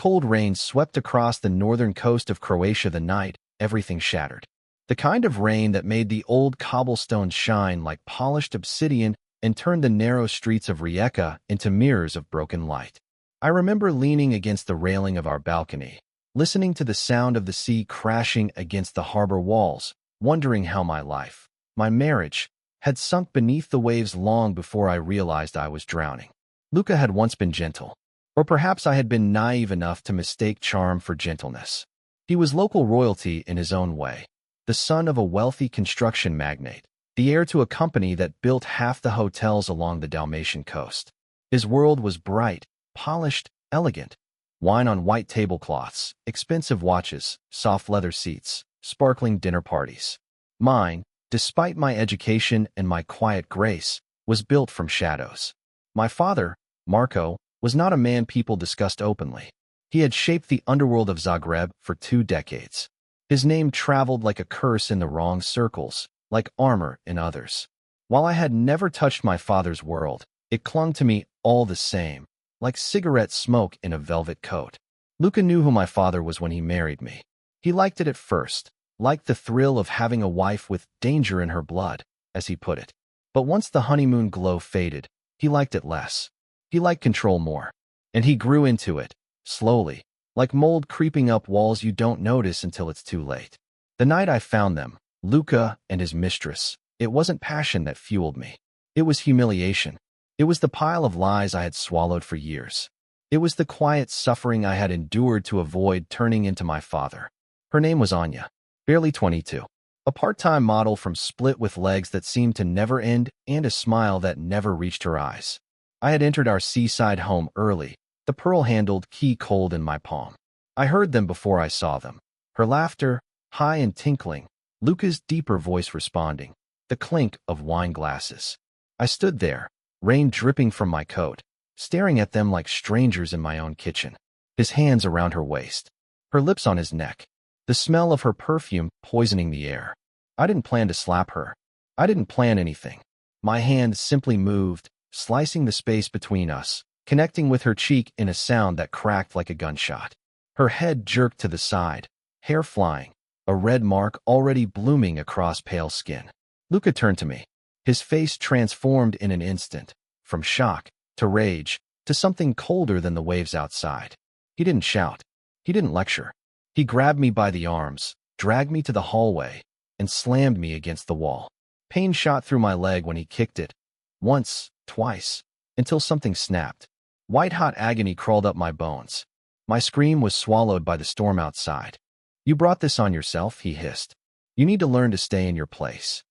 cold rain swept across the northern coast of Croatia the night everything shattered. The kind of rain that made the old cobblestones shine like polished obsidian and turned the narrow streets of Rijeka into mirrors of broken light. I remember leaning against the railing of our balcony, listening to the sound of the sea crashing against the harbor walls, wondering how my life, my marriage, had sunk beneath the waves long before I realized I was drowning. Luca had once been gentle, or perhaps I had been naive enough to mistake charm for gentleness. He was local royalty in his own way, the son of a wealthy construction magnate, the heir to a company that built half the hotels along the Dalmatian coast. His world was bright, polished, elegant. Wine on white tablecloths, expensive watches, soft leather seats, sparkling dinner parties. Mine, despite my education and my quiet grace, was built from shadows. My father, Marco, was not a man people discussed openly. He had shaped the underworld of Zagreb for 2 decades. His name traveled like a curse in the wrong circles, like armor in others. While I had never touched my father's world, it clung to me all the same, like cigarette smoke in a velvet coat. Luca knew who my father was when he married me. He liked it at first, liked the thrill of having a wife with danger in her blood, as he put it. But once the honeymoon glow faded, he liked it less. He liked control more. And he grew into it, slowly, like mold creeping up walls you don't notice until it's too late. The night I found them, Luca and his mistress, it wasn't passion that fueled me. It was humiliation. It was the pile of lies I had swallowed for years. It was the quiet suffering I had endured to avoid turning into my father. Her name was Anya, barely 22. A part-time model from Split with legs that seemed to never end and a smile that never reached her eyes. I had entered our seaside home early, the pearl-handled key cold in my palm. I heard them before I saw them. Her laughter, high and tinkling, Luca's deeper voice responding, the clink of wine glasses. I stood there, rain dripping from my coat, staring at them like strangers in my own kitchen. His hands around her waist, her lips on his neck, the smell of her perfume poisoning the air. I didn't plan to slap her. I didn't plan anything. My hand simply moved, slicing the space between us, connecting with her cheek in a sound that cracked like a gunshot. Her head jerked to the side, hair flying, a red mark already blooming across pale skin. Luca turned to me. His face transformed in an instant, from shock to rage to something colder than the waves outside. He didn't shout. He didn't lecture. He grabbed me by the arms, dragged me to the hallway, and slammed me against the wall. Pain shot through my leg when he kicked it. Once, twice, until something snapped. White-hot agony crawled up my bones. My scream was swallowed by the storm outside. "You brought this on yourself," he hissed. "You need to learn to stay in your place."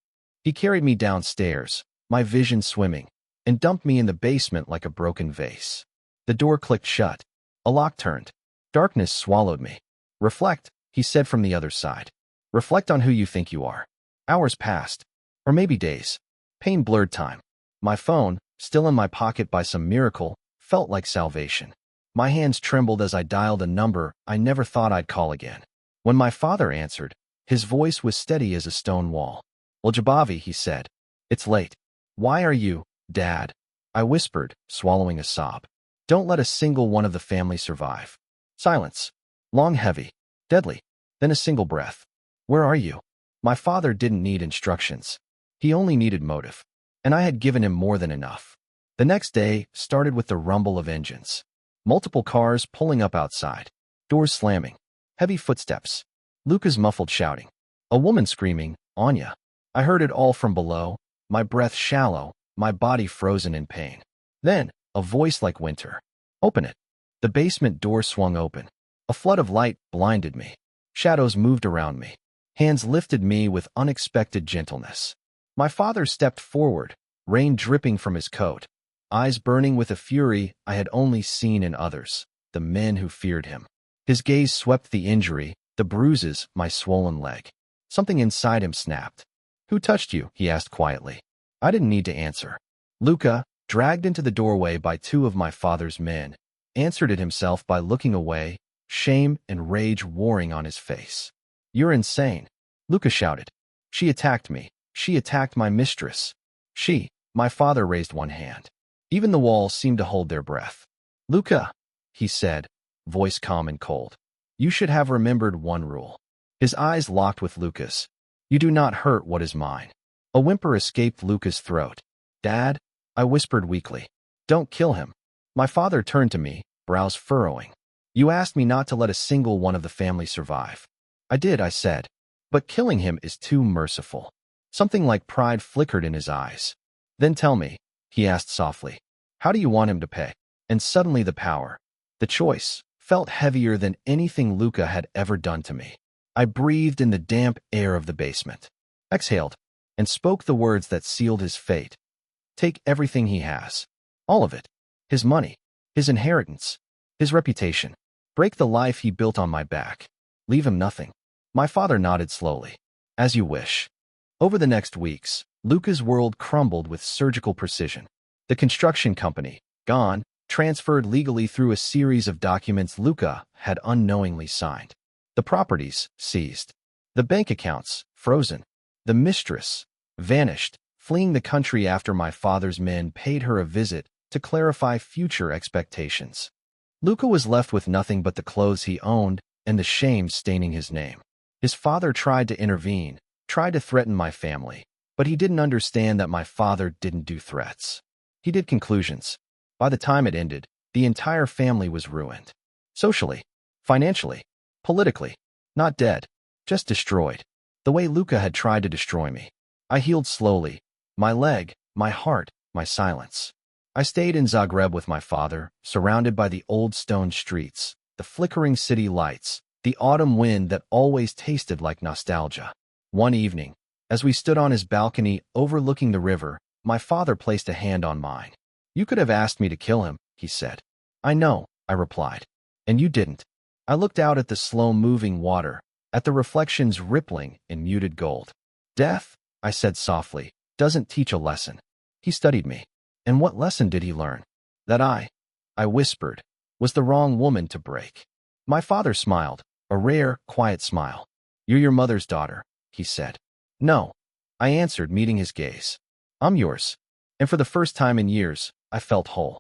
He carried me downstairs, my vision swimming, and dumped me in the basement like a broken vase. The door clicked shut. A lock turned. Darkness swallowed me. "Reflect," he said from the other side. "Reflect on who you think you are." Hours passed, or maybe days. Pain blurred time. My phone, still in my pocket by some miracle, felt like salvation. My hands trembled as I dialed a number I never thought I'd call again. When my father answered, his voice was steady as a stone wall. "Well, Jabavi," he said. "It's late." "Why are you, Dad?" I whispered, swallowing a sob. "Don't let a single one of the family survive." Silence. Long, heavy, deadly. Then a single breath. "Where are you?" My father didn't need instructions. He only needed motive. And I had given him more than enough. The next day started with the rumble of engines. Multiple cars pulling up outside. Doors slamming. Heavy footsteps. Luca's muffled shouting. A woman screaming, "Anya." I heard it all from below, my breath shallow, my body frozen in pain. Then, a voice like winter. "Open it." The basement door swung open. A flood of light blinded me. Shadows moved around me. Hands lifted me with unexpected gentleness. My father stepped forward, rain dripping from his coat, eyes burning with a fury I had only seen in others, the men who feared him. His gaze swept the injury, the bruises, my swollen leg. Something inside him snapped. "Who touched you?" he asked quietly. I didn't need to answer. Luca, dragged into the doorway by 2 of my father's men, answered it himself by looking away, shame and rage warring on his face. "You're insane," Luca shouted. "She attacked me. She attacked my mistress." "She," my father raised one hand. Even the walls seemed to hold their breath. "Luca," he said, voice calm and cold. You should have remembered one rule. His eyes locked with Luca's. You do not hurt what is mine. A whimper escaped Luca's throat. Dad, I whispered weakly. Don't kill him. My father turned to me, brows furrowing. You asked me not to let a single one of the family survive. I did, I said. But killing him is too merciful. Something like pride flickered in his eyes. Then tell me, he asked softly. How do you want him to pay? And suddenly the power, the choice, felt heavier than anything Luca had ever done to me. I breathed in the damp air of the basement, exhaled, and spoke the words that sealed his fate. Take everything he has. All of it. His money, his inheritance, his reputation. Break the life he built on my back. Leave him nothing. My father nodded slowly. As you wish. Over the next weeks, Luca's world crumbled with surgical precision. The construction company, gone, transferred legally through a series of documents Luca had unknowingly signed. The properties, seized. The bank accounts, frozen. The mistress, vanished, fleeing the country after my father's men paid her a visit to clarify future expectations. Luca was left with nothing but the clothes he owned and the shame staining his name. His father tried to intervene, tried to threaten my family, but he didn't understand that my father didn't do threats. He did conclusions. By the time it ended, the entire family was ruined. Socially, financially, politically, not dead, just destroyed. The way Luca had tried to destroy me. I healed slowly. My leg, my heart, my silence. I stayed in Zagreb with my father, surrounded by the old stone streets, the flickering city lights, the autumn wind that always tasted like nostalgia. One evening, as we stood on his balcony overlooking the river, my father placed a hand on mine. You could have asked me to kill him, he said. I know, I replied. And you didn't. I looked out at the slow-moving water, at the reflections rippling in muted gold. Death, I said softly, doesn't teach a lesson. He studied me. And what lesson did he learn? That I whispered, was the wrong woman to break. My father smiled, a rare, quiet smile. You're your mother's daughter, he said. No, I answered, meeting his gaze. I'm yours. And for the first time in years, I felt whole.